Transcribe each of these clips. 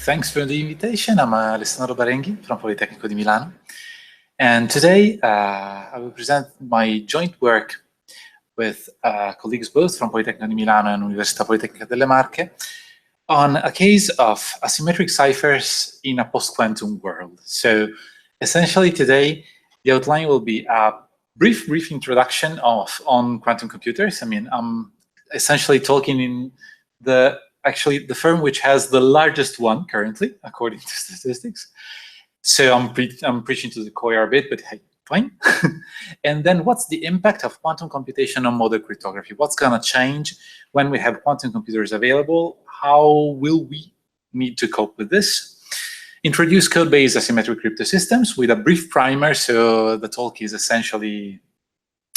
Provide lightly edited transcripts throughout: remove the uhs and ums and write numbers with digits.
Thanks for the invitation. I'm Alessandro Barenghi from Politecnico di Milano. And today I will present my joint work with colleagues both from Politecnico di Milano and Università Politecnica delle Marche on a case of asymmetric ciphers in a post-quantum world. So essentially today, the outline will be a brief introduction on quantum computers. I mean, I'm essentially talking in the firm which has the largest one currently, according to statistics. So I'm preaching to the choir a bit, but hey, fine. And then what's the impact of quantum computation on modern cryptography? What's gonna change when we have quantum computers available? How will we need to cope with this? Introduce code-based asymmetric cryptosystems with a brief primer, so the talk is essentially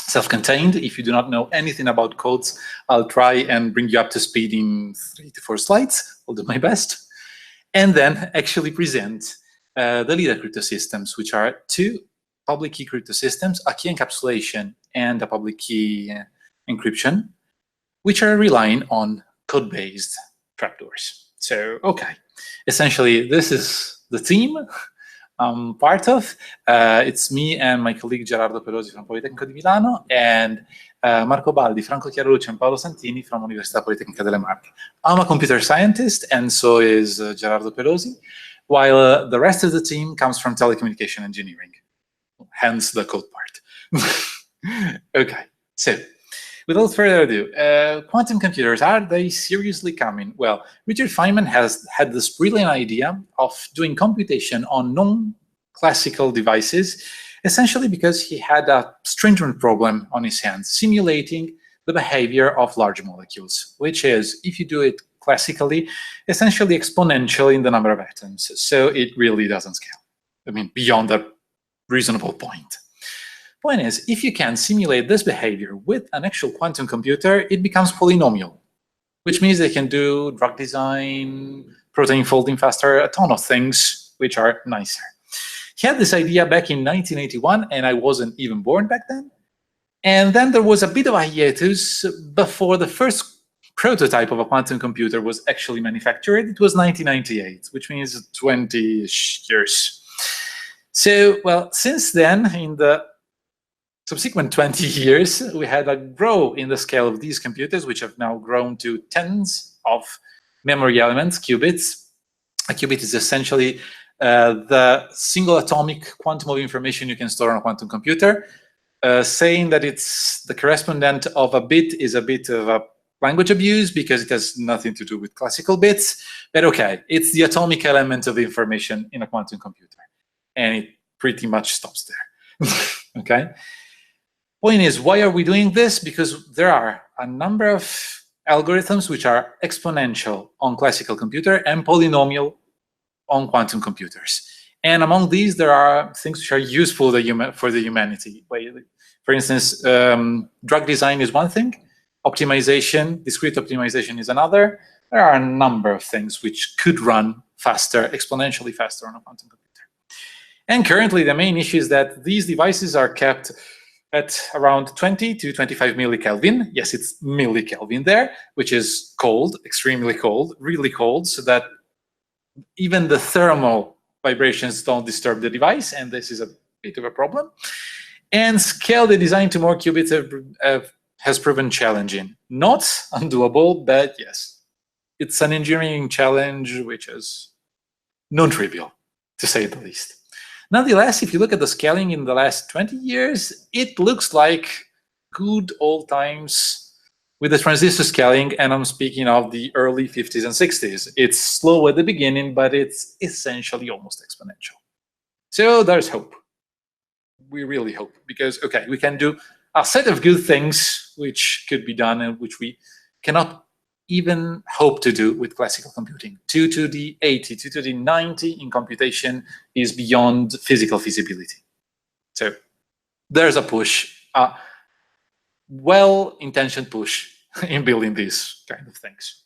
self-contained. If you do not know anything about codes, I'll try and bring you up to speed in 3 to 4 slides. I'll do my best. And then actually present the LEDA cryptosystems, which are 2 public key cryptosystems, a key encapsulation and a public key encryption, which are relying on code-based trapdoors. So, okay, essentially this is the team I'm part of. It's me and my colleague Gerardo Perosi from Politecnico di Milano, and Marco Baldi, Franco Chiarucci, and Paolo Santini from Università Politecnica delle Marche. I'm a computer scientist, and so is Gerardo Perosi, while the rest of the team comes from telecommunication engineering, hence the code part. Okay, so without further ado, quantum computers, are they seriously coming? Well, Richard Feynman has had this brilliant idea of doing computation on non-classical devices, essentially because he had a stringent problem on his hands, simulating the behavior of large molecules, which is, if you do it classically, essentially exponential in the number of atoms. So it really doesn't scale. I mean, beyond a reasonable point. Point is, if you can simulate this behavior with an actual quantum computer, it becomes polynomial, which means they can do drug design, protein folding faster, a ton of things which are nicer. He had this idea back in 1981, and I wasn't even born back then. And then there was a bit of a hiatus before the first prototype of a quantum computer was actually manufactured. It was 1998, which means 20-ish years. So, well, since then, in the subsequent 20 years, we had a growth in the scale of these computers, which have now grown to tens of memory elements, qubits. A qubit is essentially the single atomic quantum of information you can store on a quantum computer. Saying that it's the correspondent of a bit is a bit of a language abuse because it has nothing to do with classical bits. But okay, it's the atomic element of information in a quantum computer. And it pretty much stops there. Okay? Point is, why are we doing this? Because there are a number of algorithms which are exponential on classical computer and polynomial on quantum computers. And among these, there are things which are useful for the humanity. For instance, drug design is one thing, optimization, discrete optimization is another. There are a number of things which could run faster, exponentially faster on a quantum computer. And currently, the main issue is that these devices are kept at around 20 to 25 millikelvin. Yes, it's millikelvin there, which is cold, extremely cold, really cold, so that even the thermal vibrations don't disturb the device, and this is a bit of a problem. And scale the design to more qubits has proven challenging. Not undoable, but yes, it's an engineering challenge which is non-trivial, to say the least. Nonetheless, if you look at the scaling in the last 20 years, it looks like good old times with the transistor scaling, and I'm speaking of the early 50s and 60s. It's slow at the beginning, but it's essentially almost exponential. So there's hope. We really hope, because, okay, we can do a set of good things which could be done and which we cannot even hope to do with classical computing. 2 to the 80, 2 to the 90 in computation is beyond physical feasibility. So there's a push, a well-intentioned push in building these kind of things.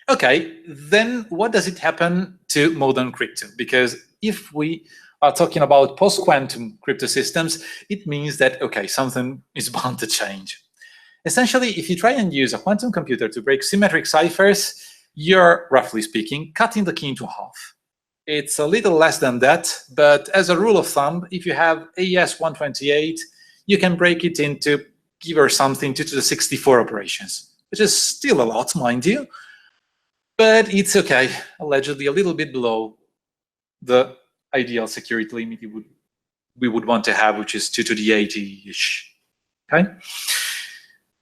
Okay, then what does it happen to modern crypto? Because if we are talking about post-quantum crypto systems, it means that, okay, something is bound to change. Essentially, if you try and use a quantum computer to break symmetric ciphers, you're, roughly speaking, cutting the key into half. It's a little less than that, but as a rule of thumb, if you have AES 128, you can break it into, give or something, 2 to the 64 operations, which is still a lot, mind you, but it's okay, allegedly a little bit below the ideal security limit we would want to have, which is 2 to the 80-ish, okay?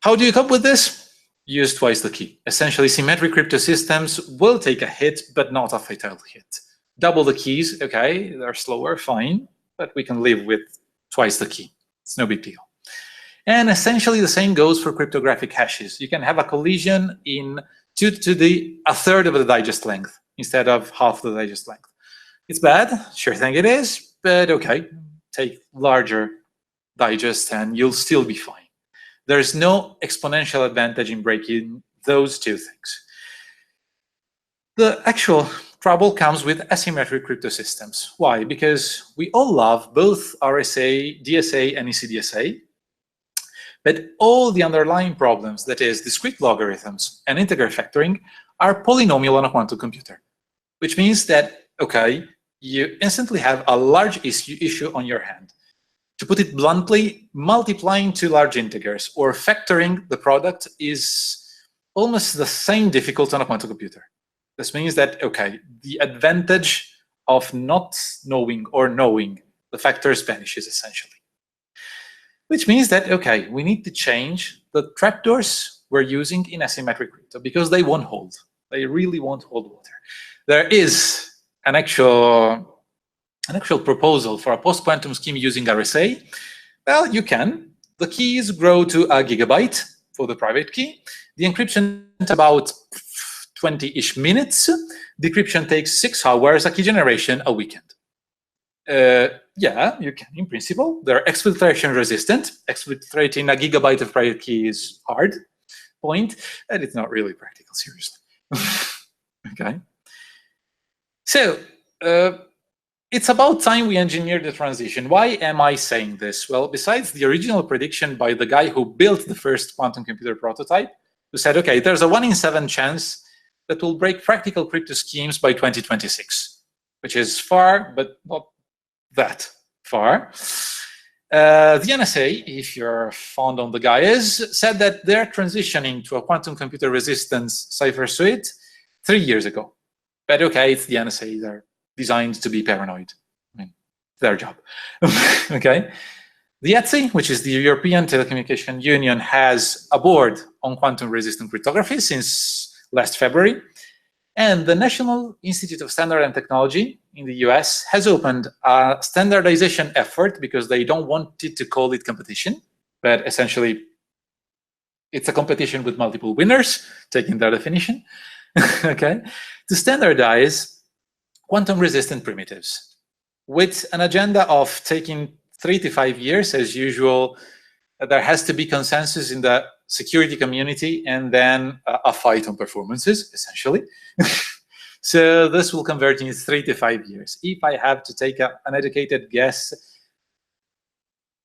How do you cope with this? Use twice the key. Essentially, symmetric cryptosystems will take a hit, but not a fatal hit. Double the keys, okay, they're slower, fine, but we can live with twice the key. It's no big deal. And essentially the same goes for cryptographic hashes. You can have a collision in 2 to the 1/3 of the digest length instead of half the digest length. It's bad, sure thing it is, but okay, take larger digest and you'll still be fine. There's no exponential advantage in breaking those two things. The actual trouble comes with asymmetric cryptosystems. Why? Because we all love both RSA, DSA, and ECDSA, but all the underlying problems, that is, discrete logarithms and integer factoring, are polynomial on a quantum computer, which means that, okay, you instantly have a large issue on your hand. To put it bluntly, multiplying two large integers or factoring the product is almost the same difficult on a quantum computer. This means that, okay, the advantage of not knowing or knowing the factors vanishes essentially. Which means that, okay, we need to change the trapdoors we're using in asymmetric crypto because they won't hold. They really won't hold water. There is an actual proposal for a post-quantum scheme using RSA. Well, you can. The keys grow to a gigabyte for the private key. The encryption is about 20-ish minutes. Decryption takes 6 hours, a key generation a weekend. Yeah, you can in principle. They're exfiltration resistant. Exfiltrating a gigabyte of private key is hard. Point, and it's not really practical, seriously. Okay. So, it's about time we engineered the transition. Why am I saying this? Well, besides the original prediction by the guy who built the first quantum computer prototype, who said, okay, there's a 1 in 7 chance that will break practical crypto schemes by 2026, which is far, but not that far. The NSA, if you're fond on the guys, said that they're transitioning to a quantum computer resistance cipher suite 3 years ago. But okay, it's the NSA, they're designed to be paranoid. I mean, their job. Okay. The ETSI, which is the European Telecommunication Union, has a board on quantum-resistant cryptography since last February. And the National Institute of Standards and Technology in the US has opened a standardization effort because they don't want it to call it competition, but essentially it's a competition with multiple winners, taking their definition, okay, to standardize quantum-resistant primitives with an agenda of taking 3 to 5 years. As usual, there has to be consensus in the security community and then a fight on performances, essentially. So this will convert in 3 to 5 years. If I have to take an educated guess,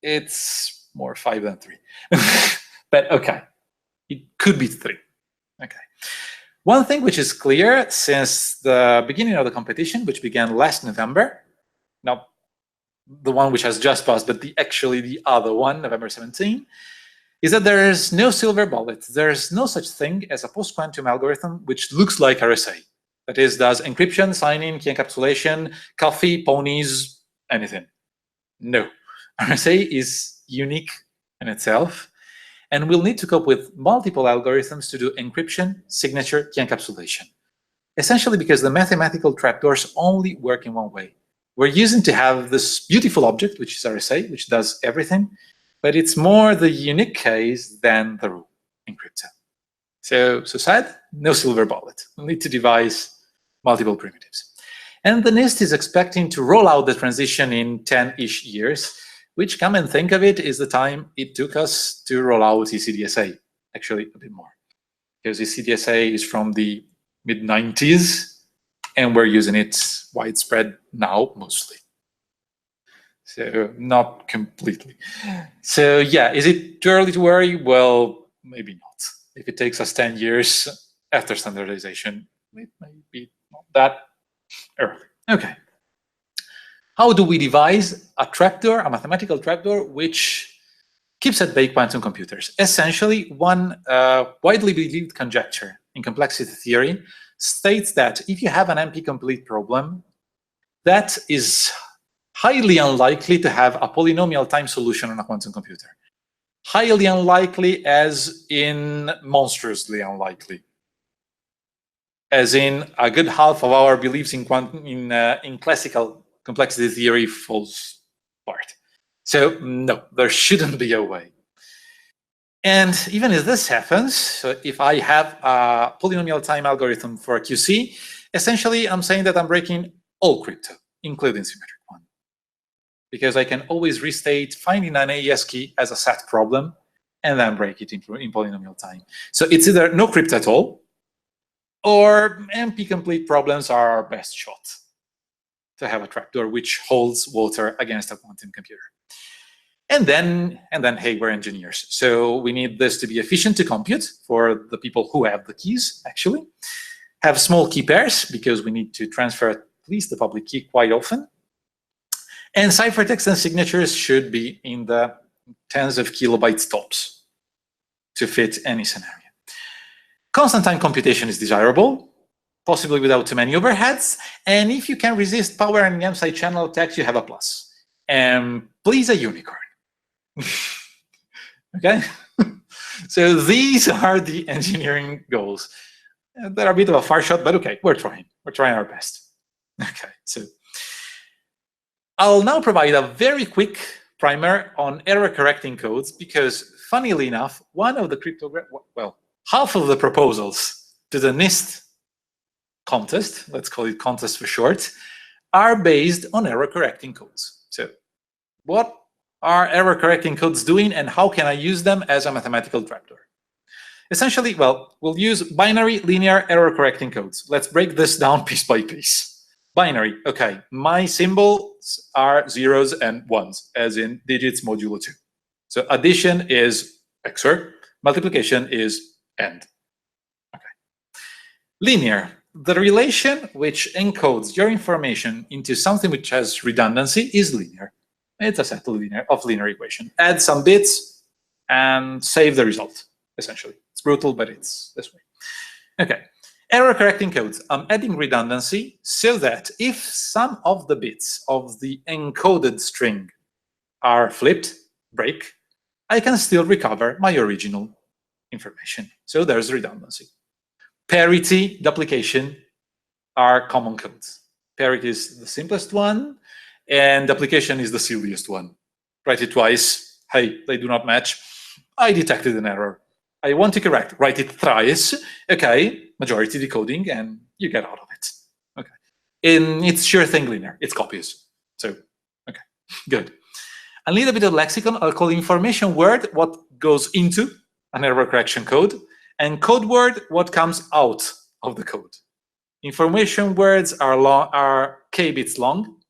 it's more 5 than 3. But okay, it could be 3. Okay. One thing which is clear since the beginning of the competition, which began last November, now the one which has just passed, but actually the other one, November 17, is that there is no silver bullet. There's no such thing as a post-quantum algorithm which looks like RSA. That is, does encryption, signing, key encapsulation, coffee, ponies, anything. No. RSA is unique in itself, and we'll need to cope with multiple algorithms to do encryption, signature, key encapsulation. Essentially because the mathematical trapdoors only work in one way. We're using to have this beautiful object, which is RSA, which does everything, but it's more the unique case than the rule in crypto. So sad, no silver bullet. We'll need to devise multiple primitives. And the NIST is expecting to roll out the transition in 10-ish years, which, come and think of it, is the time it took us to roll out ECDSA. Actually, a bit more. Because ECDSA is from the mid-90s, and we're using it widespread now, mostly. So not completely. So yeah, is it too early to worry? Well, maybe not. If it takes us 10 years after standardization, it may be not that early. Okay. How do we devise a trapdoor, a mathematical trapdoor, which keeps at bay quantum computers? Essentially, one widely believed conjecture in complexity theory states that if you have an NP-complete problem, that is highly unlikely to have a polynomial time solution on a quantum computer. Highly unlikely, as in monstrously unlikely. As in, a good half of our beliefs in classical complexity theory falls apart. So no, there shouldn't be a way. And even if this happens, so if I have a polynomial time algorithm for a QC, essentially I'm saying that I'm breaking all crypto, including symmetric one. Because I can always restate finding an AES key as a SAT problem and then break it in polynomial time. So it's either no crypto at all, or NP-complete problems are our best shot to have a trapdoor which holds water against a quantum computer. And then, hey, we're engineers. So we need this to be efficient to compute for the people who have the keys, actually. Have small key pairs, because we need to transfer at least the public key quite often. And ciphertext and signatures should be in the tens of kilobytes tops to fit any scenario. Constant time computation is desirable, possibly without too many overheads. And if you can resist power and M-side channel attacks, you have a plus. And please, a unicorn. Okay? So these are the engineering goals. They're a bit of a far shot, but okay, we're trying. We're trying our best. Okay, so I'll now provide a very quick primer on error-correcting codes, because funnily enough, one of the half of the proposals to the NIST contest, let's call it contest for short, are based on error-correcting codes. So what are error-correcting codes doing, and how can I use them as a mathematical trapdoor? Essentially, well, we'll use binary linear error-correcting codes. Let's break this down piece by piece. Binary, okay, my symbols are zeros and ones, as in digits modulo 2. So addition is XOR, multiplication is AND. Okay. Linear, the relation which encodes your information into something which has redundancy is linear. It's a set of linear equation. Add some bits and save the result, essentially. It's brutal, but it's this way. Okay. Error-correcting codes. I'm adding redundancy so that if some of the bits of the encoded string are flipped, break, I can still recover my original information. So there's redundancy. Parity, duplication are common codes. Parity is the simplest one, and duplication is the silliest one. Write it twice. Hey, they do not match. I detected an error. I want to correct. Write it thrice. Okay, majority decoding, and you get out of it. Okay, it's sure thing linear. It's copies. So, okay, good. A little bit of lexicon. I'll call information word what goes into an error correction code, and code word what comes out of the code. Information words are k bits long.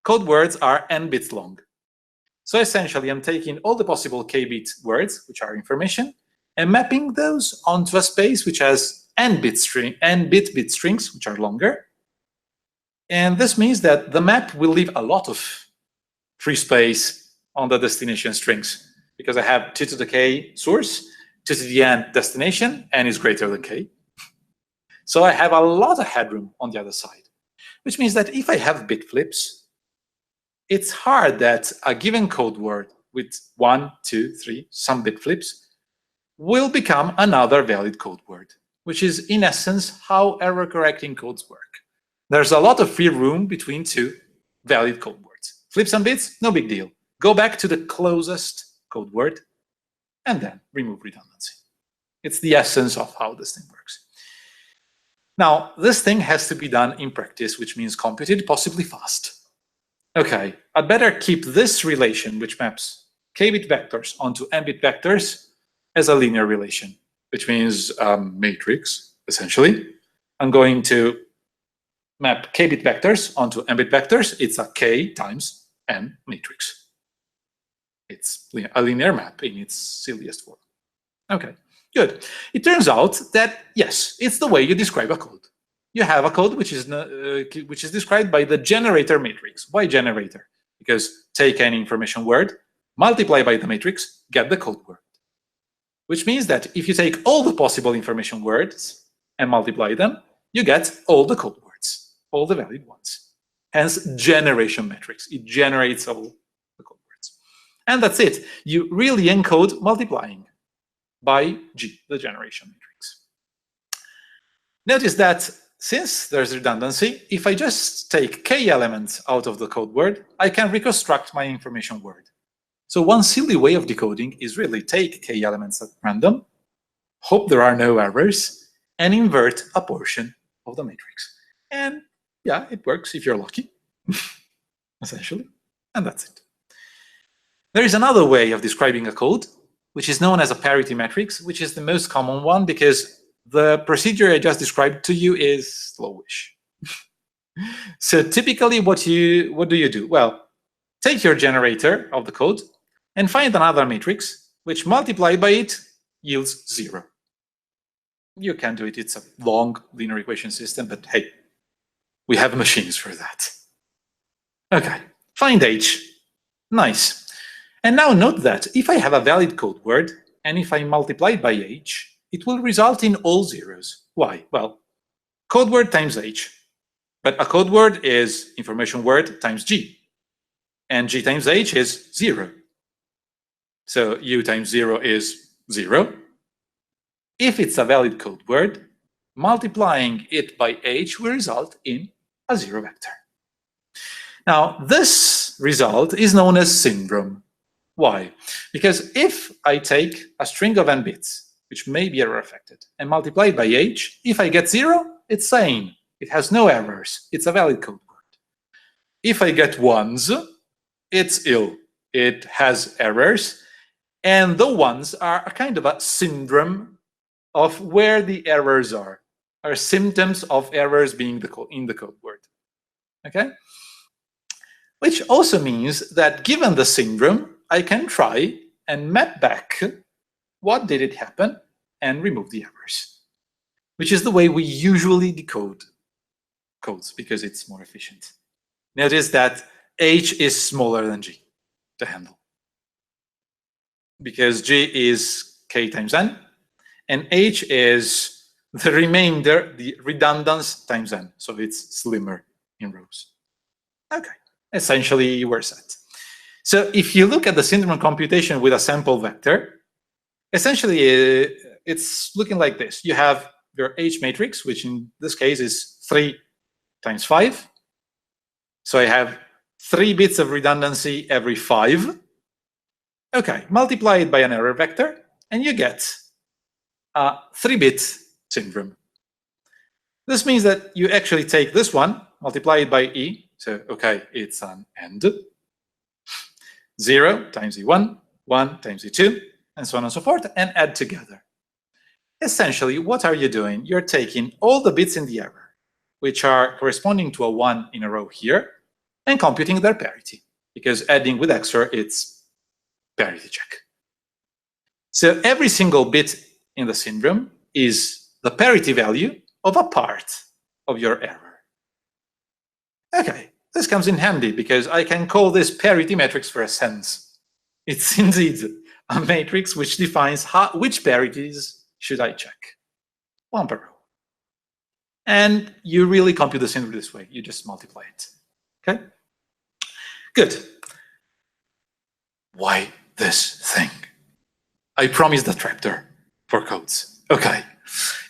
Code words are n bits long. So essentially, I'm taking all the possible k-bit words, which are information, and mapping those onto a space which has n-bit strings, which are longer. And this means that the map will leave a lot of free space on the destination strings, because I have 2 to the k source, 2 to the n destination, n is greater than k. So I have a lot of headroom on the other side, which means that if I have bit flips, it's hard that a given code word with 1, 2, 3, some bit flips will become another valid code word, which is in essence how error correcting codes work. There's a lot of free room between 2 valid code words. Flip some bits, no big deal. Go back to the closest code word and then remove redundancy. It's the essence of how this thing works. Now, this thing has to be done in practice, which means computed, possibly fast. Okay, I'd better keep this relation, which maps k-bit vectors onto n-bit vectors, as a linear relation, which means matrix, essentially. I'm going to map k-bit vectors onto n-bit vectors. It's a k times n matrix. It's a linear map in its silliest form. Okay, good. It turns out that, yes, it's the way you describe a code. you have a code which is described by the generator matrix. Why generator? Because take any information word, multiply by the matrix, get the code word. Which means that if you take all the possible information words and multiply them, you get all the code words, all the valid ones. Hence, generation matrix. It generates all the code words. And that's it. You really encode multiplying by G, the generation matrix. Notice that since there's redundancy, if I just take K elements out of the code word, I can reconstruct my information word. So one silly way of decoding is really take K elements at random, hope there are no errors, and invert a portion of the matrix. And yeah, it works if you're lucky, essentially, and that's it. There is another way of describing a code, which is known as a parity matrix, which is the most common one because the procedure I just described to you is slowish. So typically, what do you do? Well, take your generator of the code and find another matrix, which multiplied by it yields 0. You can do it. It's a long linear equation system, but hey, we have machines for that. Okay, find H. Nice. And now note that if I have a valid code word, and if I multiply it by H, it will result in all zeros. Why? Well, code word times H. But a code word is information word times G. And G times H is 0. So U times 0 is 0. If it's a valid code word, multiplying it by H will result in a 0 vector. Now, this result is known as syndrome. Why? Because if I take a string of n bits, which may be error affected, and multiply it by H, if I get 0, it's sane. It has no errors. It's a valid code word. If I get 1s, it's ill. It has errors. And the 1s are a kind of a syndrome of where the errors are symptoms of errors being in the code word. Okay? Which also means that given the syndrome, I can try and map back what did it happen and remove the errors, which is the way we usually decode codes because it's more efficient. Notice that H is smaller than G to handle because G is K times N and H is the remainder, the redundance times N. So it's slimmer in rows. Okay, essentially we're set. So if you look at the syndrome computation with a sample vector, essentially it's looking like this. You have your H matrix, which in this case is 3 times 5. So I have 3 bits of redundancy every 5. Okay, multiply it by an error vector, and you get a 3-bit syndrome. This means that you actually take this one, multiply it by E. So, okay, it's an AND. 0 times E1, 1 times E2, and so on and so forth, and add together. Essentially, what are you doing? You're taking all the bits in the error, which are corresponding to a 1 in a row here, and computing their parity, because adding with XOR, it's parity check. So every single bit in the syndrome is the parity value of a part of your error. Okay, this comes in handy because I can call this parity matrix for a sense. It's indeed a matrix which defines which parities should I check. 1 per row. And you really compute the syndrome this way. You just multiply it. Okay? Good. Why this thing? I promised a trapdoor for codes. Okay.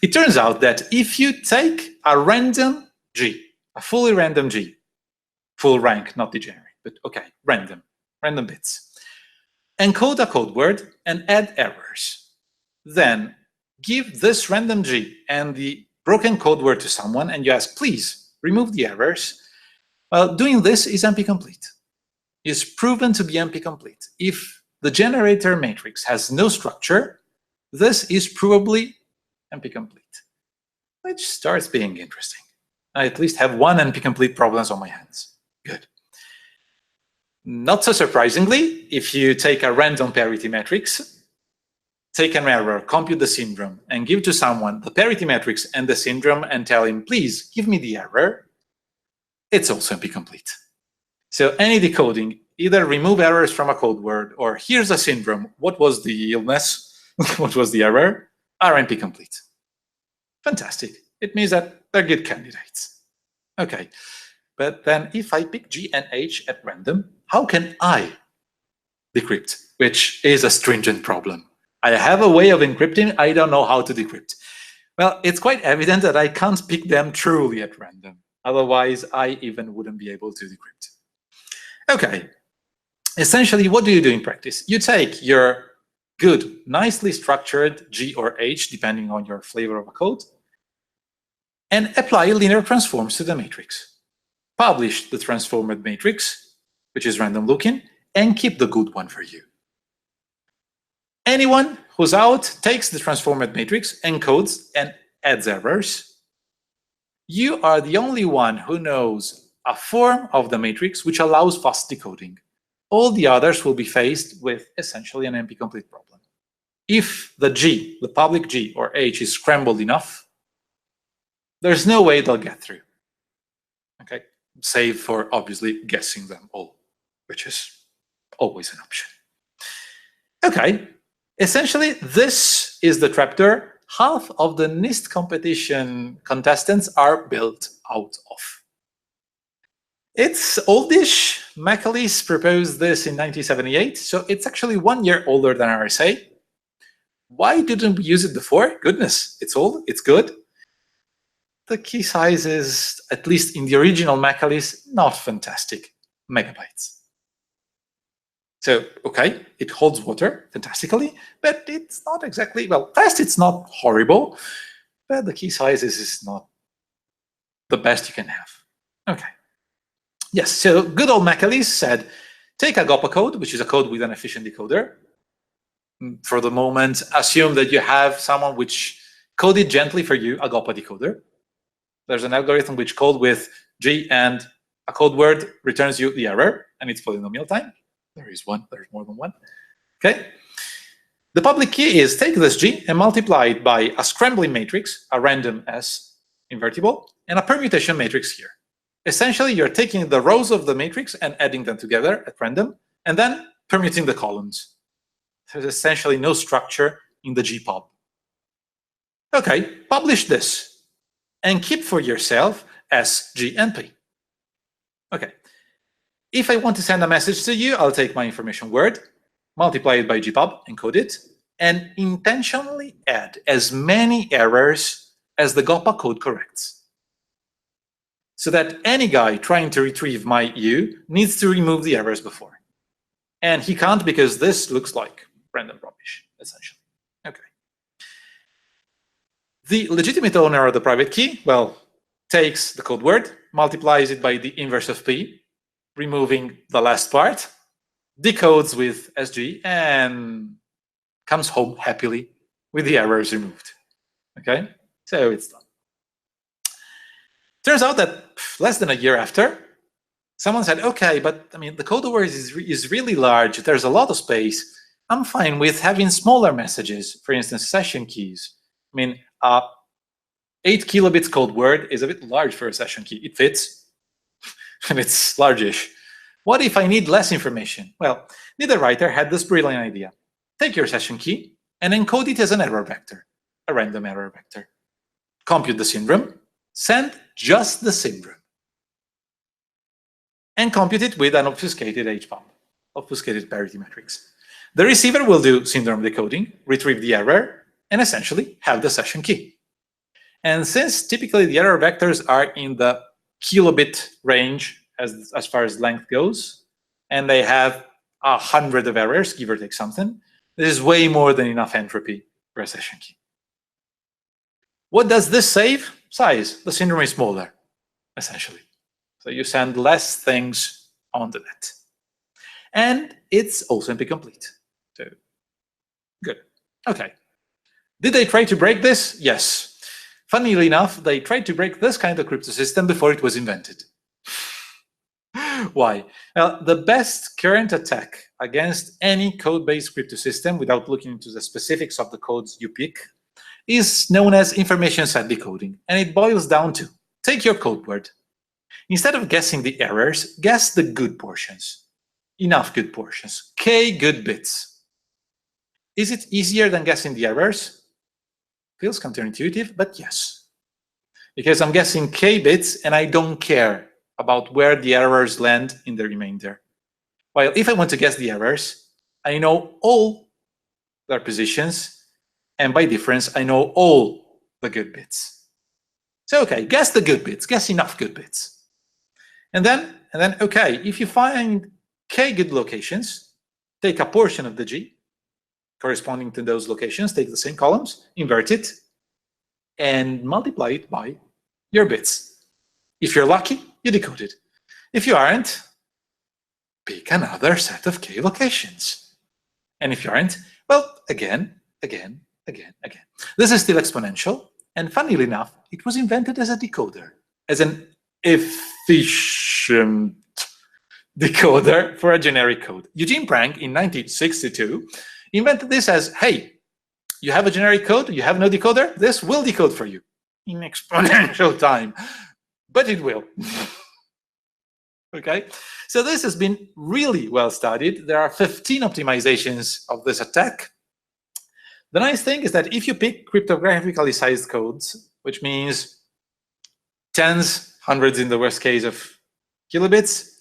It turns out that if you take a random G, a fully random G, full rank, not degenerate, but okay, random bits, encode a code word and add errors. Then give this random G and the broken code word to someone and you ask, please remove the errors. Well, doing this is NP-complete. It's proven to be NP-complete. If the generator matrix has no structure, this is probably NP-complete, which starts being interesting. I at least have 1 NP-complete problems on my hands. Good. Not so surprisingly, if you take a random parity matrix, take an error, compute the syndrome, and give to someone the parity matrix and the syndrome and tell him, please give me the error, it's also NP-complete. So any decoding, either remove errors from a code word or here's a syndrome, what was the illness, what was the error, are NP-complete. Fantastic. It means that they're good candidates. Okay, but then if I pick G and H at random, how can I decrypt, which is a stringent problem? I have a way of encrypting, I don't know how to decrypt. Well, it's quite evident that I can't pick them truly at random. Otherwise, I even wouldn't be able to decrypt. Okay, essentially, what do you do in practice? You take your good, nicely structured G or H, depending on your flavor of a code, and apply linear transforms to the matrix. Publish the transformed matrix, which is random looking, and keep the good one for you. Anyone who's out takes the transformed matrix, encodes, and adds errors. You are the only one who knows a form of the matrix which allows fast decoding. All the others will be faced with essentially an NP-complete problem. If the G, the public G or H, is scrambled enough, there's no way they'll get through. Okay, save for obviously guessing them all, which is always an option. Okay, essentially this is the trapdoor half of the NIST competition contestants are built out of. It's oldish. McEliece proposed this in 1978, so it's actually 1 year older than RSA. Why didn't we use it before? Goodness, it's old, it's good. The key size is, at least in the original McEliece, not fantastic, megabytes. So, okay, it holds water fantastically, but it's not exactly, well, fast it's not horrible, but the key size is not the best you can have. Okay. Yes, so good old McEliece said, take a GOPA code, which is a code with an efficient decoder. For the moment, assume that you have someone which coded gently for you a GOPA decoder. There's an algorithm which code with G and a code word returns you the error, and it's polynomial time. There is one, there's more than one. Okay. The public key is take this G and multiply it by a scrambling matrix, a random S invertible, and a permutation matrix here. Essentially, you're taking the rows of the matrix and adding them together at random, and then permuting the columns. There's essentially no structure in the GPub. Okay, publish this, and keep for yourself S, G, and P. Okay. If I want to send a message to you, I'll take my information word, multiply it by GPub, encode it, and intentionally add as many errors as the GOPA code corrects. So that any guy trying to retrieve my U needs to remove the errors before. And he can't because this looks like random rubbish, essentially. Okay. The legitimate owner of the private key, well, takes the code word, multiplies it by the inverse of P, removing the last part, decodes with SG, and comes home happily with the errors removed. Okay, so it's done. Turns out that less than a year after, someone said, okay, but I mean, the code word is really large. There's a lot of space. I'm fine with having smaller messages, for instance, session keys. I mean, 8 kilobits code word is a bit large for a session key. It fits. And it's largish. What if I need less information? Well, Niederreiter had this brilliant idea. Take your session key and encode it as an error vector, a random error vector. Compute the syndrome, send just the syndrome, and compute it with an obfuscated HPUB, obfuscated parity matrix. The receiver will do syndrome decoding, retrieve the error, and essentially have the session key. And since typically the error vectors are in the kilobit range as far as length goes, and they have 100 of errors, give or take something, this is way more than enough entropy for a session key. What does this save? Size. The syndrome is smaller, essentially. So you send less things on the net. And it's also NP-complete. So good. Okay. Did they try to break this? Yes. Funnily enough, they tried to break this kind of cryptosystem before it was invented. Why? Well, the best current attack against any code-based crypto system, without looking into the specifics of the codes you pick, is known as information set decoding. And it boils down to, take your code word. Instead of guessing the errors, guess the good portions. Enough good portions. K good bits. Is it easier than guessing the errors? Feels counterintuitive, but yes. Because I'm guessing K bits and I don't care about where the errors land in the remainder. While if I want to guess the errors, I know all their positions, and by difference, I know all the good bits. So okay, guess the good bits, guess enough good bits. And then okay, if you find K good locations, take a portion of the G corresponding to those locations, take the same columns, invert it, and multiply it by your bits. If you're lucky, you decode it. If you aren't, pick another set of K locations. And if you aren't, well, again. This is still exponential, and funnily enough, it was invented as a decoder, as an efficient decoder for a generic code. Eugene Prank in 1962 invented this as, hey, you have a generic code, you have no decoder, this will decode for you in exponential time, but it will. Okay, so this has been really well studied. There are 15 optimizations of this attack. The nice thing is that if you pick cryptographically sized codes, which means tens, hundreds in the worst case of kilobits,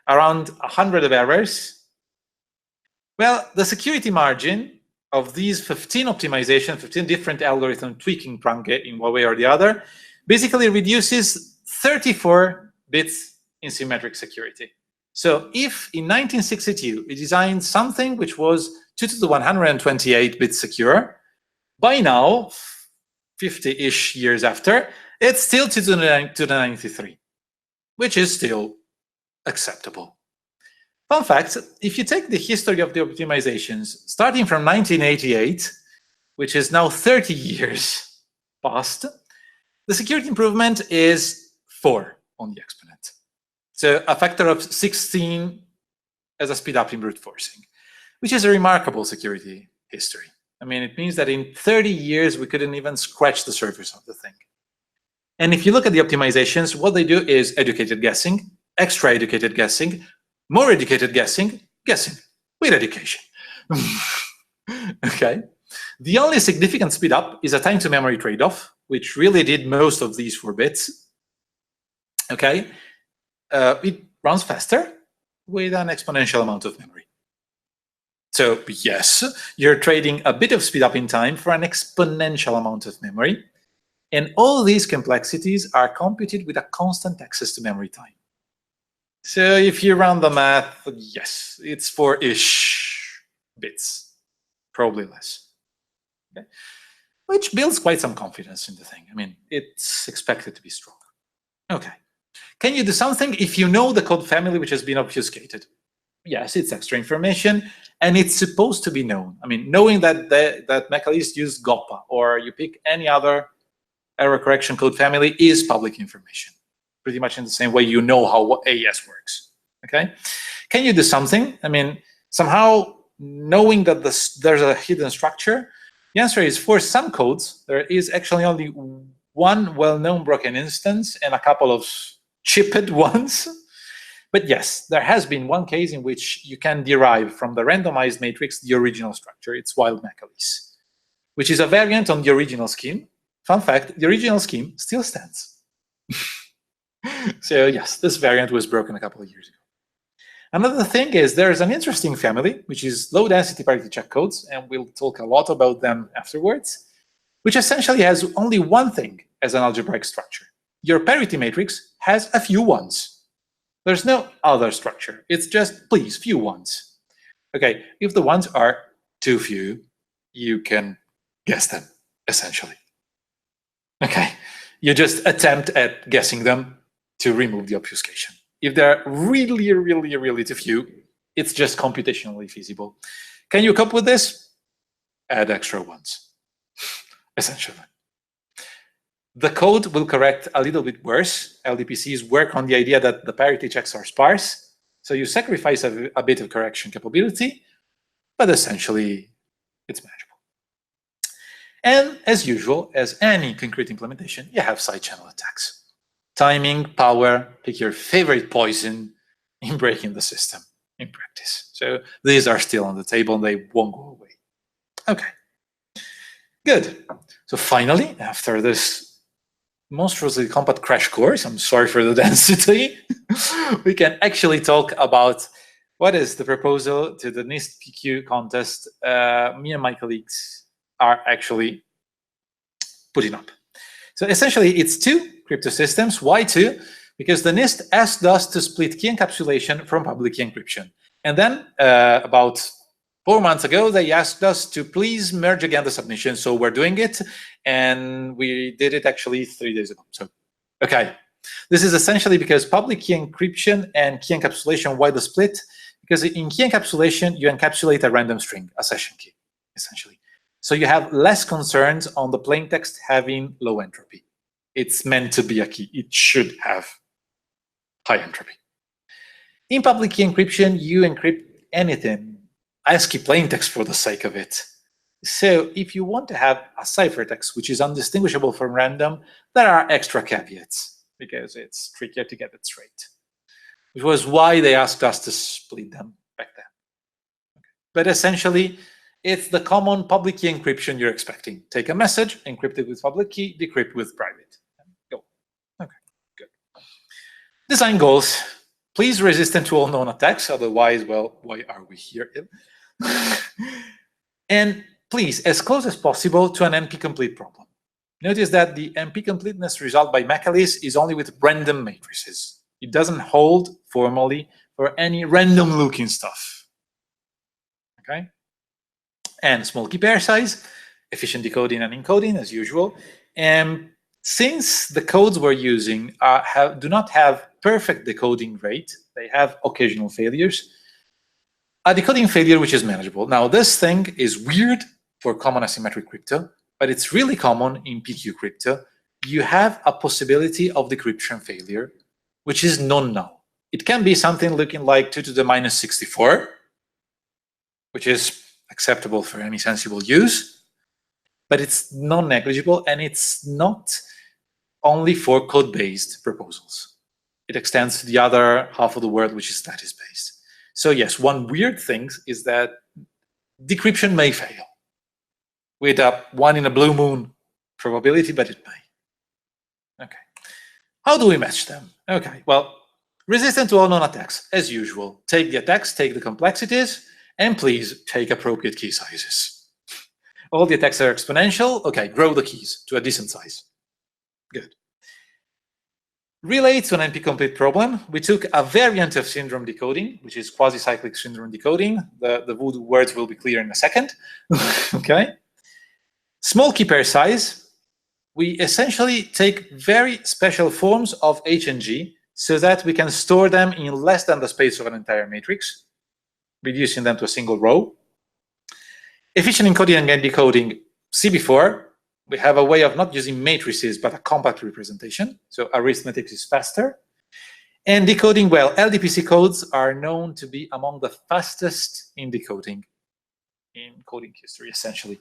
around 100 of errors, well, the security margin of these 15 optimizations, 15 different algorithm tweaking in one way or the other, basically reduces 34 bits in symmetric security. So if in 1962 we designed something which was 2 to the 128 bits secure, by now, 50-ish years after, it's still 2 to the 93, which is still acceptable. Fun fact, if you take the history of the optimizations, starting from 1988, which is now 30 years past, the security improvement is 4 on the exponent. So a factor of 16 as a speed up in brute forcing, which is a remarkable security history. I mean, it means that in 30 years, we couldn't even scratch the surface of the thing. And if you look at the optimizations, what they do is educated guessing, extra educated guessing, more educated guessing, guessing with education. Okay. The only significant speed up is a time to memory trade-off, which really did most of these 4 bits. Okay. It runs faster with an exponential amount of memory. So yes, you're trading a bit of speed up in time for an exponential amount of memory. And all these complexities are computed with a constant access to memory time. So if you run the math, yes, it's 4-ish bits, probably less. Okay? Which builds quite some confidence in the thing. I mean, it's expected to be strong. Okay. Can you do something if you know the code family which has been obfuscated? Yes, it's extra information, and it's supposed to be known. I mean, knowing that McEliece used GOPA, or you pick any other error correction code family, is public information. Pretty much in the same way you know how AES works. Okay? Can you do something? I mean, somehow knowing that there's a hidden structure? The answer is, for some codes, there is actually only one well-known broken instance and a couple of chipped ones. But yes, there has been one case in which you can derive from the randomized matrix the original structure. It's wild McEliece, which is a variant on the original scheme. Fun fact, the original scheme still stands. So yes, this variant was broken a couple of years ago. Another thing is there's an interesting family, which is low-density parity check codes, and we'll talk a lot about them afterwards, which essentially has only one thing as an algebraic structure. Your parity matrix has a few ones. There's no other structure. It's just, please, few ones. Okay, if the ones are too few, you can guess them, essentially. Okay, you just attempt at guessing them to remove the obfuscation. If they're really, really, really too few, it's just computationally feasible. Can you cope with this? Add extra ones, essentially. The code will correct a little bit worse. LDPCs work on the idea that the parity checks are sparse. So you sacrifice a bit of correction capability, but essentially it's manageable. And as usual, as any concrete implementation, you have side channel attacks. Timing, power, pick your favorite poison in breaking the system in practice. So these are still on the table and they won't go away. Okay, good. So finally, after this monstrously compact crash course, I'm sorry for the density, we can actually talk about what is the proposal to the NIST PQ contest me and my colleagues are actually putting up. So essentially, it's two cryptosystems. Why two? Because the NIST asked us to split key encapsulation from public key encryption. And then about 4 months ago, they asked us to please merge again the submission. So we're doing it. And we did it actually 3 days ago. So, okay. This is essentially because public key encryption and key encapsulation, why the split? Because in key encapsulation, you encapsulate a random string, a session key, essentially. So you have less concerns on the plain text having low entropy. It's meant to be a key. It should have high entropy. In public key encryption, you encrypt anything, ASCII plaintext for the sake of it. So if you want to have a ciphertext which is undistinguishable from random, there are extra caveats because it's trickier to get it straight, which was why they asked us to split them back then. Okay. But essentially, it's the common public key encryption you're expecting. Take a message, encrypt it with public key, decrypt with private. Go. Okay, good. Design goals. Please resistant to all known attacks. Otherwise, well, why are we here? And please, as close as possible to an NP-complete problem. Notice that the NP-completeness result by McEliece is only with random matrices. It doesn't hold formally for any random-looking stuff. Okay? And small key pair size, efficient decoding and encoding as usual. And since the codes we're using do not have perfect decoding rate, they have occasional failures, a decoding failure which is manageable. Now this thing is weird for common asymmetric crypto, but it's really common in PQ crypto. You have a possibility of decryption failure, which is non-null. It can be something looking like 2 to the minus 64, which is acceptable for any sensible use, but it's non-negligible, and it's not only for code-based proposals. It extends to the other half of the world, which is status-based. So yes, one weird thing is that decryption may fail with a 1 in a blue moon probability, but it may. Okay. How do we match them? Okay, well, resistant to all known attacks, as usual. Take the attacks, take the complexities, and please take appropriate key sizes. All the attacks are exponential. Okay, grow the keys to a decent size. Good. Relate to an NP-complete problem. We took a variant of syndrome decoding, which is quasi-cyclic syndrome decoding. The words will be clear in a second. Okay. Small key pair size. We essentially take very special forms of H and G so that we can store them in less than the space of an entire matrix, reducing them to a single row. Efficient encoding and decoding, see before, we have a way of not using matrices, but a compact representation. So arithmetic is faster. And decoding, well, LDPC codes are known to be among the fastest in decoding in coding history, essentially.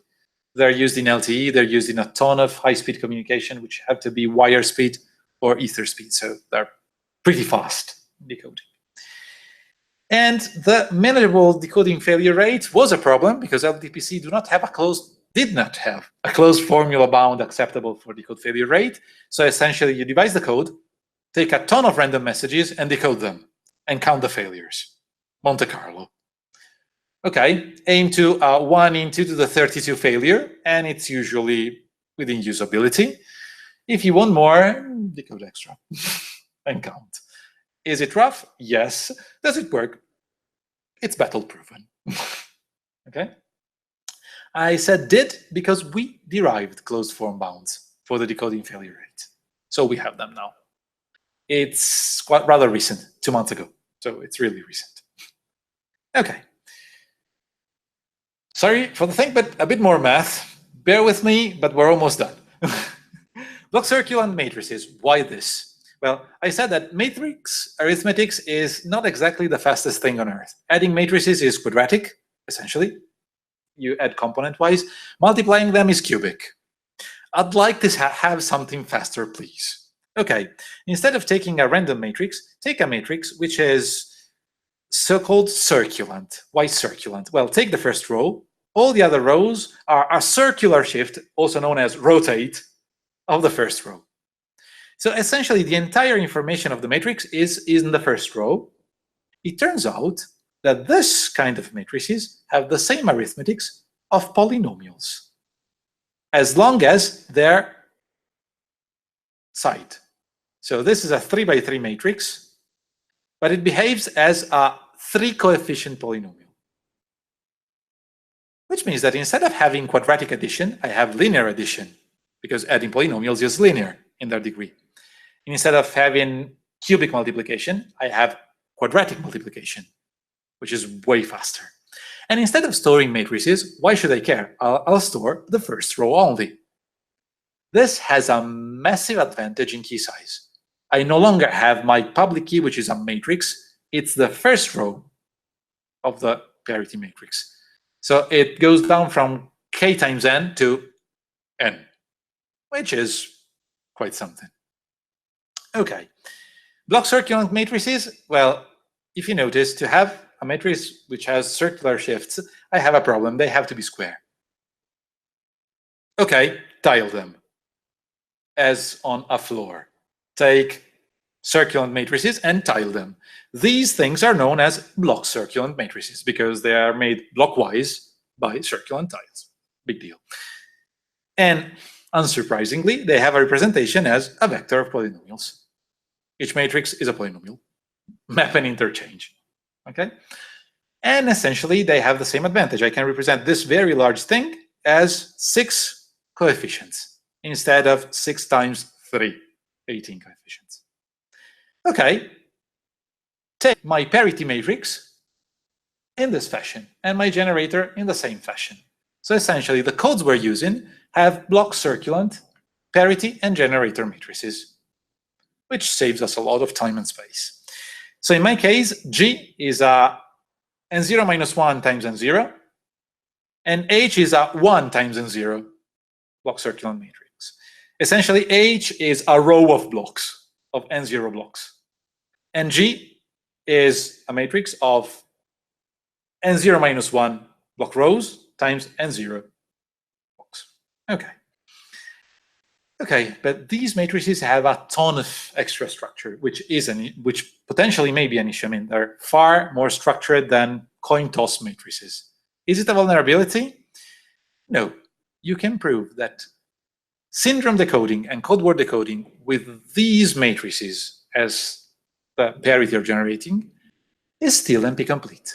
They're used in LTE, they're used in a ton of high-speed communication, which have to be wire speed or ether speed. So they're pretty fast in decoding. And the manageable decoding failure rate was a problem because LDPC did not have a closed formula bound acceptable for decode failure rate. So essentially, you devise the code, take a ton of random messages and decode them and count the failures. Monte Carlo. Okay, aim to 1 in 2 to the 32 failure, and it's usually within usability. If you want more, decode extra and count. Is it rough? Yes. Does it work? It's battle proven. Okay. I said did because we derived closed form bounds for the decoding failure rate. So we have them now. It's quite rather recent, 2 months ago. So it's really recent. Okay. Sorry for the thing, but a bit more math. Bear with me, but we're almost done. Block circulant matrices. Why this? Well, I said that matrix arithmetics is not exactly the fastest thing on earth. Adding matrices is quadratic, essentially. You add component-wise. Multiplying them is cubic. I'd like to have something faster, please. Okay, instead of taking a random matrix, take a matrix which is so-called circulant. Why circulant? Well, take the first row. All the other rows are a circular shift, also known as rotate, of the first row. So essentially, the entire information of the matrix is in the first row. It turns out that this kind of matrices have the same arithmetics of polynomials, as long as they're side. So this is a 3 by 3 matrix, but it behaves as a 3-coefficient polynomial, which means that instead of having quadratic addition, I have linear addition, because adding polynomials is linear in their degree. Instead of having cubic multiplication, I have quadratic multiplication, which is way faster. And instead of storing matrices, why should I care? I'll store the first row only. This has a massive advantage in key size. I no longer have my public key, which is a matrix. It's the first row of the parity matrix. So it goes down from k times n to n, which is quite something. Okay, block circulant matrices. Well, if you notice, to have a matrix which has circular shifts, I have a problem. They have to be square. Okay, tile them as on a floor. Take circulant matrices and tile them. These things are known as block circulant matrices because they are made blockwise by circulant tiles. Big deal. And unsurprisingly, they have a representation as a vector of polynomials. Each matrix is a polynomial. Map and interchange. Okay? And essentially, they have the same advantage. I can represent this very large thing as 6 coefficients instead of 6 times 3, 18 coefficients. Okay, take my parity matrix in this fashion and my generator in the same fashion. So essentially, the codes we're using have block circulant, parity, and generator matrices, which saves us a lot of time and space. So in my case, G is a n0 minus 1 times n0, and H is a 1 times n0 block circulant matrix. Essentially, H is a row of blocks, of n0 blocks. And G is a matrix of n0 minus 1 block rows times n0 blocks. Okay. Okay, but these matrices have a ton of extra structure, which potentially may be an issue. I mean, they're far more structured than coin toss matrices. Is it a vulnerability? No. You can prove that syndrome decoding and code word decoding with these matrices as the parity you're generating is still NP complete.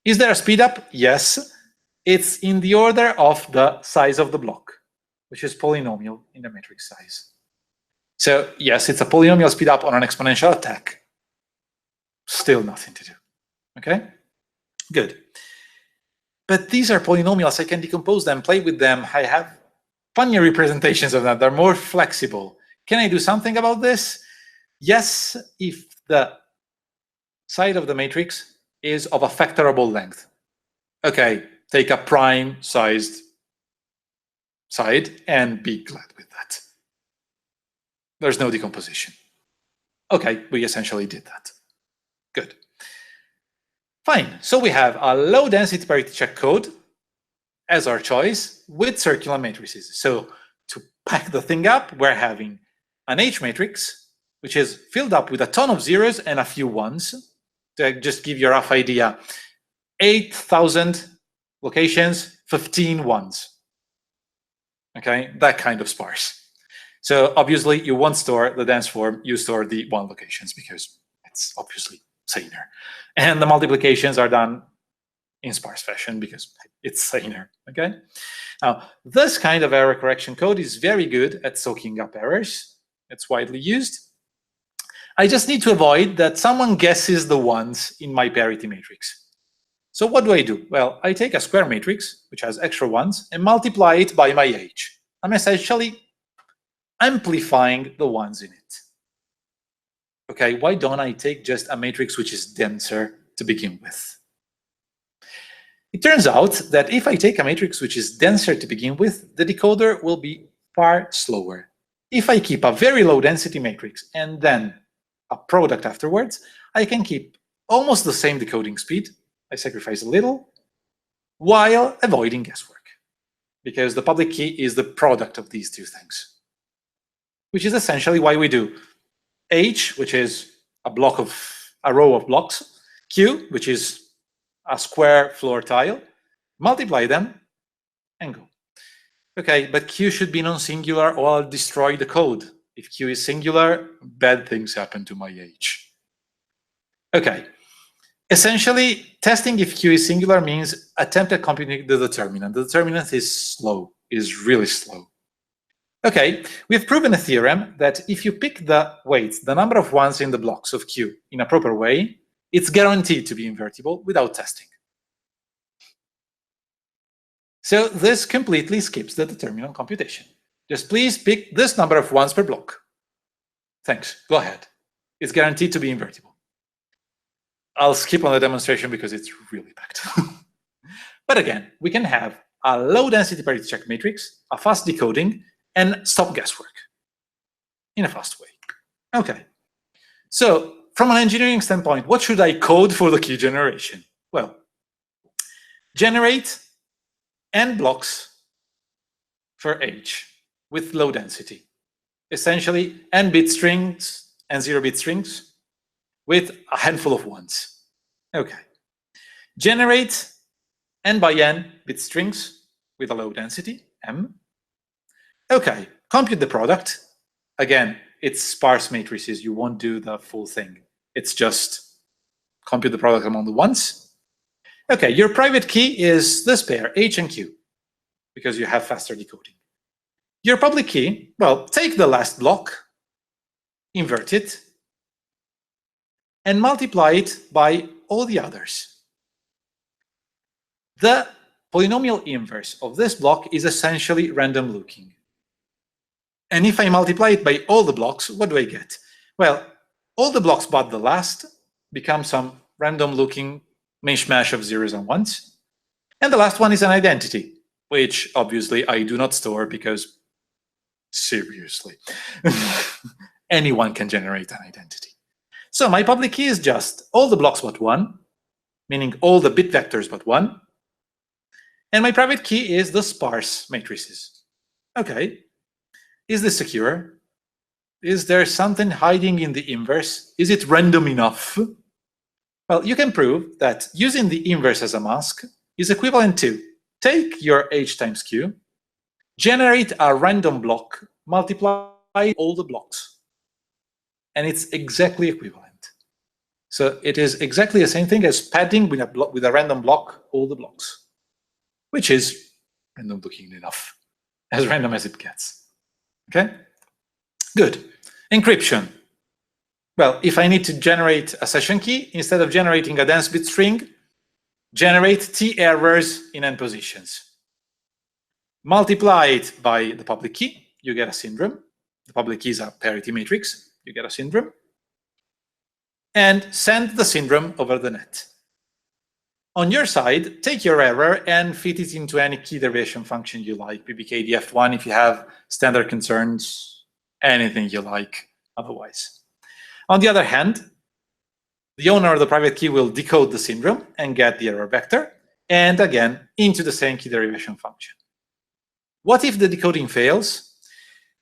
Is there a speed up? Yes. It's in the order of the size of the block, which is polynomial in the matrix size. So yes, it's a polynomial speed up on an exponential attack. Still nothing to do. Okay? Good. But these are polynomials. I can decompose them, play with them. I have funnier representations of that. They're more flexible. Can I do something about this? Yes, if the side of the matrix is of a factorable length. Okay, take a prime-sized side and be glad with that. There's no decomposition. Okay, we essentially did that. Good. Fine, so we have a low-density parity check code as our choice with circular matrices. So to pack the thing up, we're having an H matrix, which is filled up with a ton of zeros and a few ones. To just give you a rough idea, 8,000 locations, 15 ones. Okay, that kind of sparse. So obviously you won't store the dense form, you store the 1 locations because it's obviously saner. And the multiplications are done in sparse fashion because it's saner, okay? Now, this kind of error correction code is very good at soaking up errors. It's widely used. I just need to avoid that someone guesses the ones in my parity matrix. So what do? Well, I take a square matrix, which has extra ones, and multiply it by my H. I'm essentially amplifying the ones in it. Okay, why don't I take just a matrix which is denser to begin with? It turns out that if I take a matrix which is denser to begin with, the decoder will be far slower. If I keep a very low density matrix and then a product afterwards, I can keep almost the same decoding speed. I sacrifice a little while avoiding guesswork, because the public key is the product of these two things, which is essentially why we do H, which is a row of blocks, Q, which is a square floor tile, multiply them, and go. Okay, but Q should be non-singular or I'll destroy the code. If Q is singular, bad things happen to my H. Okay, essentially, testing if Q is singular means attempt at computing the determinant. The determinant is slow, is really slow. Okay, we've proven a theorem that if you pick the weights, the number of ones in the blocks of Q in a proper way, it's guaranteed to be invertible without testing. So this completely skips the determinant computation. Just please pick this number of ones per block. Thanks, go ahead. It's guaranteed to be invertible. I'll skip on the demonstration because it's really packed. But again, we can have a low density parity check matrix, a fast decoding, and stop guesswork in a fast way. Okay, so from an engineering standpoint, what should I code for the key generation? Well, generate n blocks for H with low density. Essentially, n bit strings and 0-bit strings with a handful of ones. Okay. Generate n by n bit strings with a low density, m. Okay, compute the product. Again, it's sparse matrices. You won't do the full thing. It's just compute the product among the ones. Okay, your private key is this pair, H and Q, because you have faster decoding. Your public key, well, take the last block, invert it, and multiply it by all the others. The polynomial inverse of this block is essentially random looking. And if I multiply it by all the blocks, what do I get? Well, all the blocks but the last become some random looking mishmash of zeros and ones. And the last one is an identity, which obviously I do not store because, seriously, anyone can generate an identity. So my public key is just all the blocks but one, meaning all the bit vectors but one. And my private key is the sparse matrices. Okay, is this secure? Is there something hiding in the inverse? Is it random enough? Well, you can prove that using the inverse as a mask is equivalent to take your H times Q, generate a random block, multiply all the blocks. And it's exactly equivalent. So it is exactly the same thing as padding with a random block all the blocks, which is random looking enough, as random as it gets. Okay, good. Encryption. Well, if I need to generate a session key, instead of generating a dense bit string, generate T errors in n positions. Multiply it by the public key, you get a syndrome. The public key is a parity matrix, you get a syndrome. And send the syndrome over the net. On your side, take your error and fit it into any key derivation function you like, PBK, df1 if you have standard concerns, anything you like otherwise. On the other hand, the owner of the private key will decode the syndrome and get the error vector, and again, into the same key derivation function. What if the decoding fails?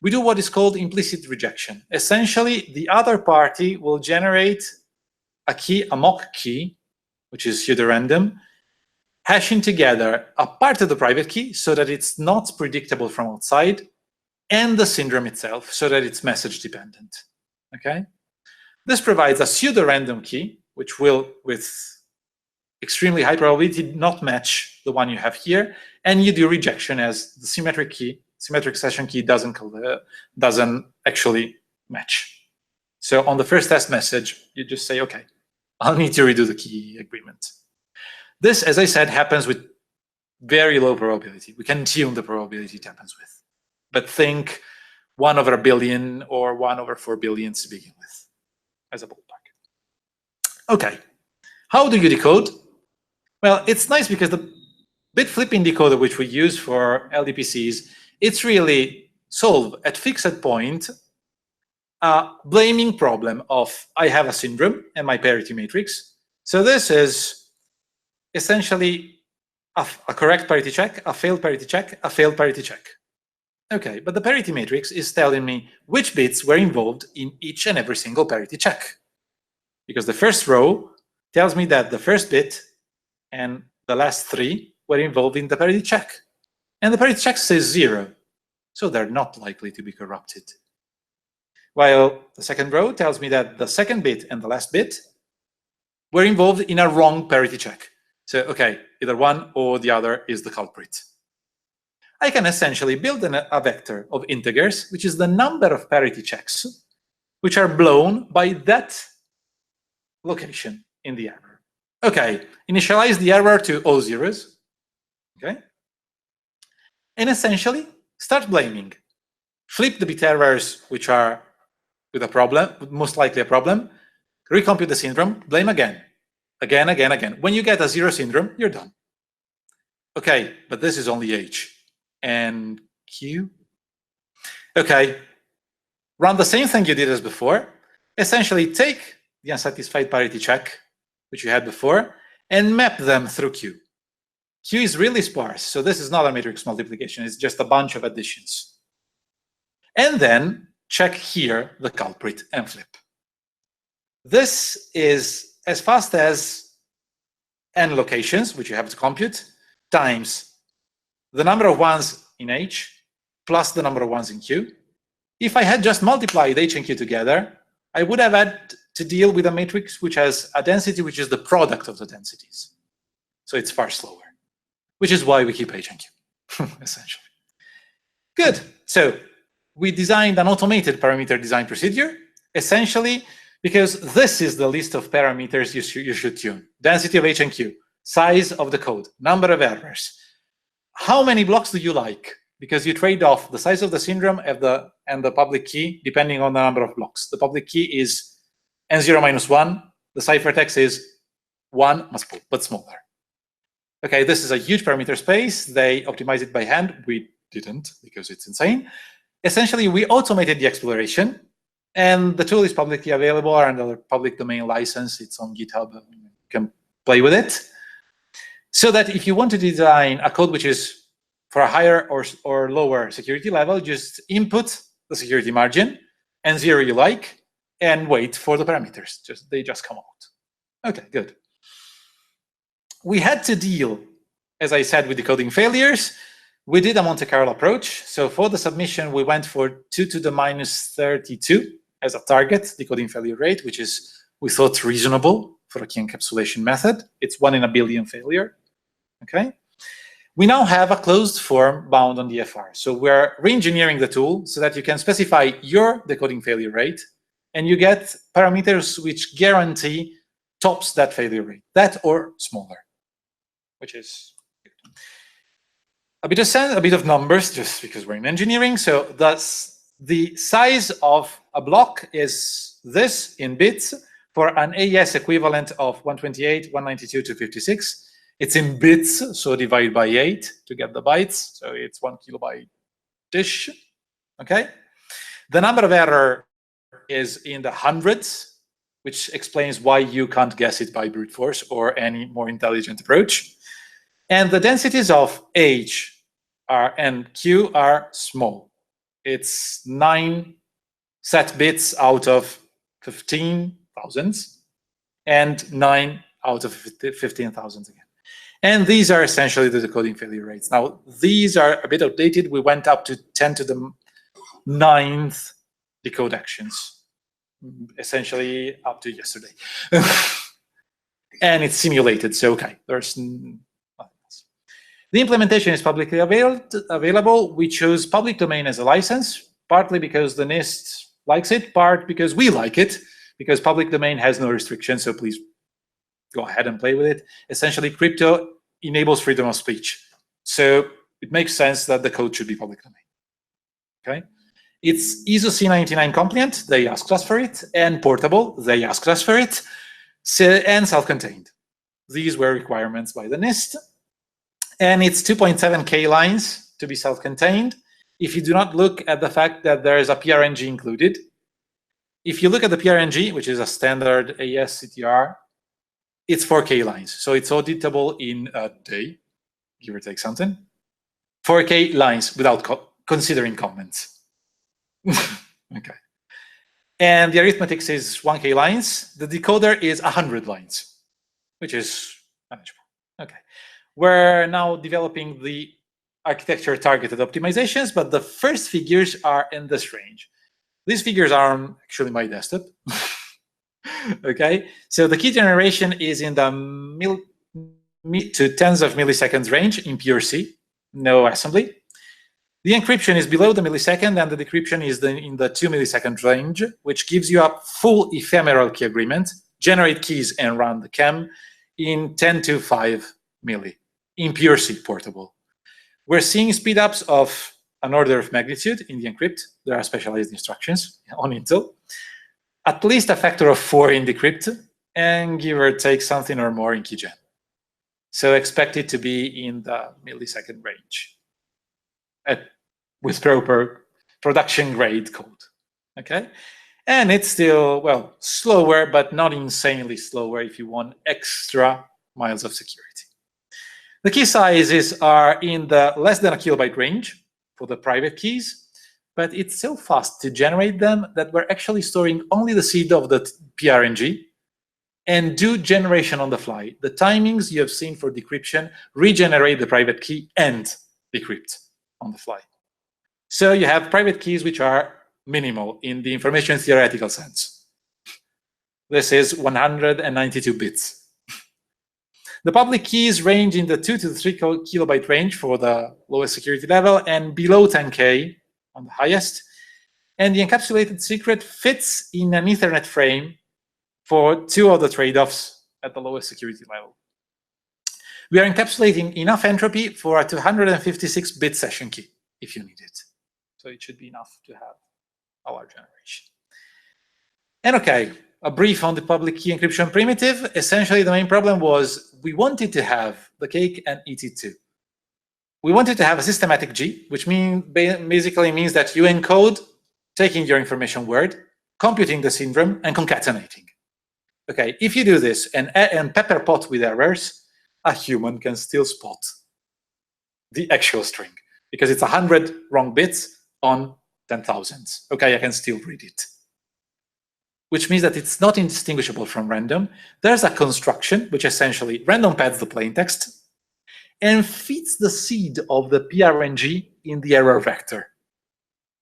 We do what is called implicit rejection. Essentially, the other party will generate a key, a mock key, which is pseudorandom, hashing together a part of the private key so that it's not predictable from outside, and the syndrome itself so that it's message dependent. Okay? This provides a pseudo-random key, which will, with extremely high probability, not match the one you have here, and you do rejection as the symmetric session key doesn't actually match. So on the first test message, you just say, okay, I'll need to redo the key agreement. This, as I said, happens with very low probability. We can tune the probability it happens with. But think 1 over a billion or 1 over 4 billion to begin with. as a ballpark. Okay, how do you decode? Well, it's nice because the bit flipping decoder, which we use for LDPCs, it's really solve at fixed point a blaming problem of I have a syndrome and my parity matrix. So this is essentially a correct parity check, a failed parity check, a failed parity check. Okay, but the parity matrix is telling me which bits were involved in each and every single parity check. Because the first row tells me that the first bit and the last three were involved in the parity check. And the parity check says 0, so they're not likely to be corrupted. While the second row tells me that the second bit and the last bit were involved in a wrong parity check. So, okay, either one or the other is the culprit. I can essentially build a vector of integers, which is the number of parity checks which are blown by that location in the error. Okay, initialize the error to all zeros. Okay, and essentially start blaming. Flip the bit errors which are with a problem, most likely a problem, recompute the syndrome, blame again. Again, again, again. When you get a 0 syndrome, you're done. Okay, but this is only H and Q. Okay, run the same thing you did as before. Essentially take the unsatisfied parity check, which you had before, and map them through Q. Q is really sparse, so this is not a matrix multiplication, it's just a bunch of additions. And then check here the culprit and flip. This is as fast as n locations, which you have to compute, times the number of ones in H plus the number of ones in Q. If I had just multiplied H and Q together, I would have had to deal with a matrix which has a density which is the product of the densities. So it's far slower, which is why we keep H and Q, essentially. Good. So we designed an automated parameter design procedure, essentially because this is the list of parameters you should tune. Density of H and Q, size of the code, number of errors. How many blocks do you like? Because you trade off the size of the syndrome and the public key depending on the number of blocks. The public key is N0 minus 1. The ciphertext is 1, but smaller. Okay, this is a huge parameter space. They optimized it by hand. We didn't because it's insane. Essentially, we automated the exploration, and the tool is publicly available under public domain license. It's on GitHub. You can play with it. So that if you want to design a code which is for a higher or lower security level, just input the security margin, and 0 you like, and wait for the parameters. They just come out. Okay, good. We had to deal, as I said, with decoding failures. We did a Monte Carlo approach. So for the submission, we went for 2 to the minus 32 as a target decoding failure rate, which is, we thought, reasonable for a key encapsulation method. It's 1 in a billion failure. Okay. We now have a closed form bound on DFR. So we're re-engineering the tool so that you can specify your decoding failure rate, and you get parameters which guarantee tops that failure rate, that or smaller, which is a bit of numbers, just because we're in engineering. So that's the size of a block is this in bits for an AES equivalent of 128, 192 to 56. It's in bits, so divide by 8 to get the bytes. So it's 1 kilobyte dish. Okay. The number of error is in the hundreds, which explains why you can't guess it by brute force or any more intelligent approach. And the densities of H and Q are small. It's 9 set bits out of 15,000 and 9 out of 15,000 again. And these are essentially the decoding failure rates. Now, these are a bit outdated. We went up to 10 to the 9th decode actions, essentially up to yesterday. And it's simulated, so okay, there's nothing else. The implementation is publicly available. We chose public domain as a license, partly because the NIST likes it, part because we like it, because public domain has no restrictions, so please go ahead and play with it. Essentially, crypto enables freedom of speech. So it makes sense that the code should be public domain. Okay. It's ISO C99 compliant, they asked us for it, and portable, they asked us for it, and self-contained. These were requirements by the NIST. And it's 2.7K lines to be self-contained. If you do not look at the fact that there is a PRNG included, if you look at the PRNG, which is a standard AES CTR, it's 4K lines. So it's auditable in a day, give or take something. 4K lines without considering comments. Okay. And the arithmetic is 1K lines. The decoder is 100 lines, which is manageable. Okay. We're now developing the architecture targeted optimizations, but the first figures are in this range. These figures are on actually my desktop. Okay, so the key generation is in the mid to tens of milliseconds range in pure C, no assembly. The encryption is below the millisecond, and the decryption is in the 2 millisecond range, which gives you a full ephemeral key agreement, generate keys and run the chem in 10 to 5 milli in pure C portable. We're seeing speedups of an order of magnitude in the encrypt. There are specialized instructions on Intel. At least a factor of 4 in decrypt, and give or take something or more in keygen. So expect it to be in the millisecond range with proper production grade code. Okay, and it's still, well, slower, but not insanely slower if you want extra miles of security. The key sizes are in the less than a kilobyte range for the private keys, but it's so fast to generate them that we're actually storing only the seed of the PRNG and do generation on the fly. The timings you have seen for decryption regenerate the private key and decrypt on the fly. So you have private keys which are minimal in the information theoretical sense. This is 192 bits. The public keys range in the 2 to 3 kilobyte range for the lowest security level and below 10K on the highest. And the encapsulated secret fits in an Ethernet frame for 2 of the trade-offs at the lowest security level. We are encapsulating enough entropy for a 256-bit session key if you need it. So it should be enough to have a large generation. And okay, a brief on the public key encryption primitive. Essentially, the main problem was we wanted to have the cake and eat it too. We wanted to have a systematic G, which basically means that you encode taking your information word, computing the syndrome, and concatenating. Okay, if you do this and pepper pot with errors, a human can still spot the actual string because it's 100 wrong bits on 10,000. Okay, I can still read it. Which means that it's not indistinguishable from random. There's a construction which essentially random pads the plaintext and feeds the seed of the PRNG in the error vector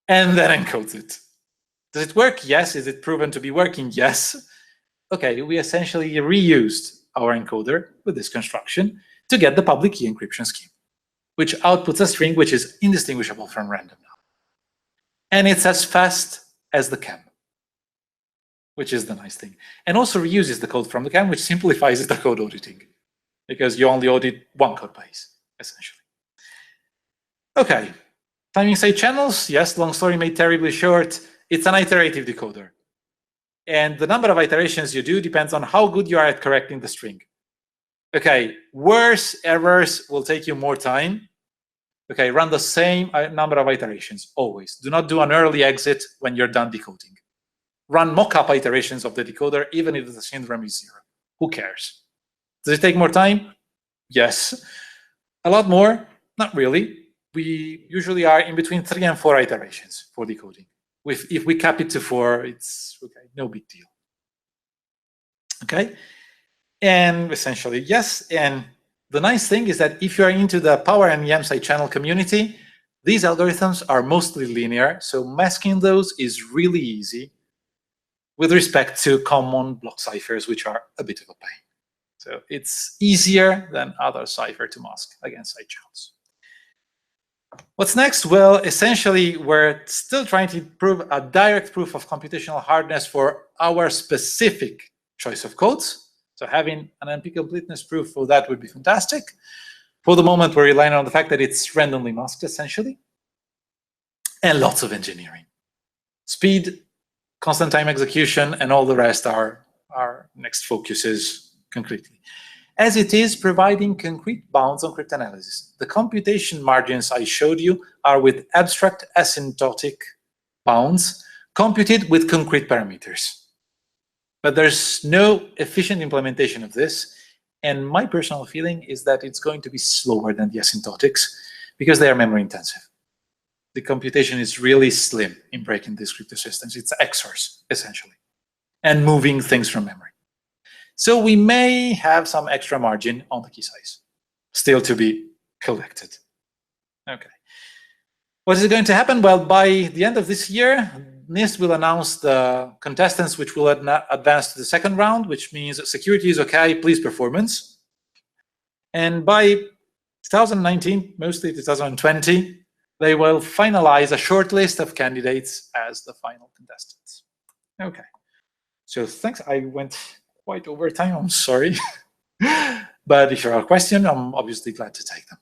and then encodes it. Does it work? Yes. Is it proven to be working? Yes. Okay, we essentially reused our encoder with this construction to get the public key encryption scheme, which outputs a string which is indistinguishable from random now. And it's as fast as the chem, which is the nice thing. And also reuses the code from the chem, which simplifies the code auditing, because you only audit one code base, essentially. Okay, timing side channels. Yes, long story made terribly short. It's an iterative decoder. And the number of iterations you do depends on how good you are at correcting the string. Okay, worse errors will take you more time. Okay, run the same number of iterations, always. Do not do an early exit when you're done decoding. Run mock-up iterations of the decoder, even if the syndrome is 0. Who cares? Does it take more time? Yes. A lot more? Not really. We usually are in between 3 and 4 iterations for decoding. If we cap it to 4, it's okay, no big deal. Okay, and essentially, yes. And the nice thing is that if you're into the power and EM side channel community, these algorithms are mostly linear, so masking those is really easy with respect to common block ciphers, which are a bit of a pain. So it's easier than other cipher to mask against side channels. What's next? Well, essentially, we're still trying to prove a direct proof of computational hardness for our specific choice of codes. So having an NP completeness proof for that would be fantastic. For the moment, we're relying on the fact that it's randomly masked, essentially, and lots of engineering. Speed, constant time execution, and all the rest are our next focuses concretely. As it is providing concrete bounds on cryptanalysis. The computation margins I showed you are with abstract asymptotic bounds computed with concrete parameters. But there's no efficient implementation of this, and my personal feeling is that it's going to be slower than the asymptotics because they are memory intensive. The computation is really slim in breaking these cryptosystems. It's XORs, essentially, and moving things from memory. So we may have some extra margin on the key size, still to be collected. Okay. What is going to happen? Well, by the end of this year, NIST will announce the contestants which will advance to the second round, which means security is okay, please performance. And by 2019, mostly 2020, they will finalize a short list of candidates as the final contestants. Okay. So thanks. I went quite over time, I'm sorry. But if you have a question, I'm obviously glad to take them.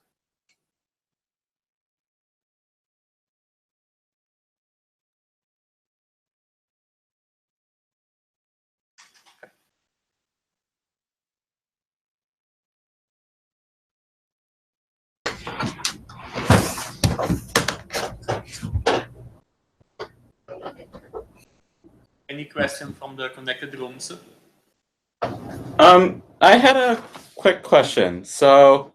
Any question from the connected rooms? I had a quick question. So,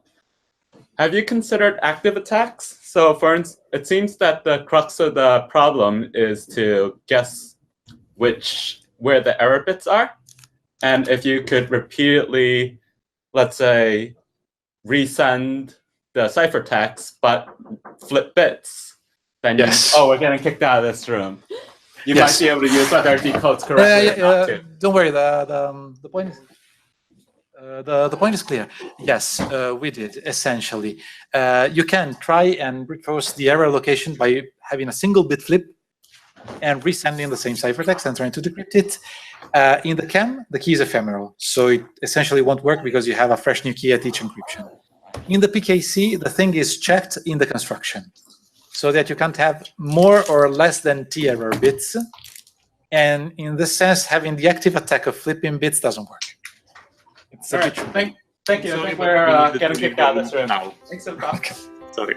have you considered active attacks? So, for instance, it seems that the crux of the problem is to guess where the error bits are, and if you could repeatedly, let's say, resend the ciphertext but flip bits, then yes. Oh, we're getting kicked out of this room. You might be able to use whether it decodes correctly. Don't worry. The point is the point is clear. Yes, we did essentially. You can try and brute force the error location by having a single bit flip and resending the same ciphertext and trying to decrypt it. In the CAM, the key is ephemeral, so it essentially won't work because you have a fresh new key at each encryption. In the PKC, the thing is checked in the construction, so that you can't have more or less than T error bits. And in this sense, having the active attack of flipping bits doesn't work. It's a bit Thank you. I think Sorry, we're we need getting to kicked leave out of this room. now. Thanks a lot. Sorry.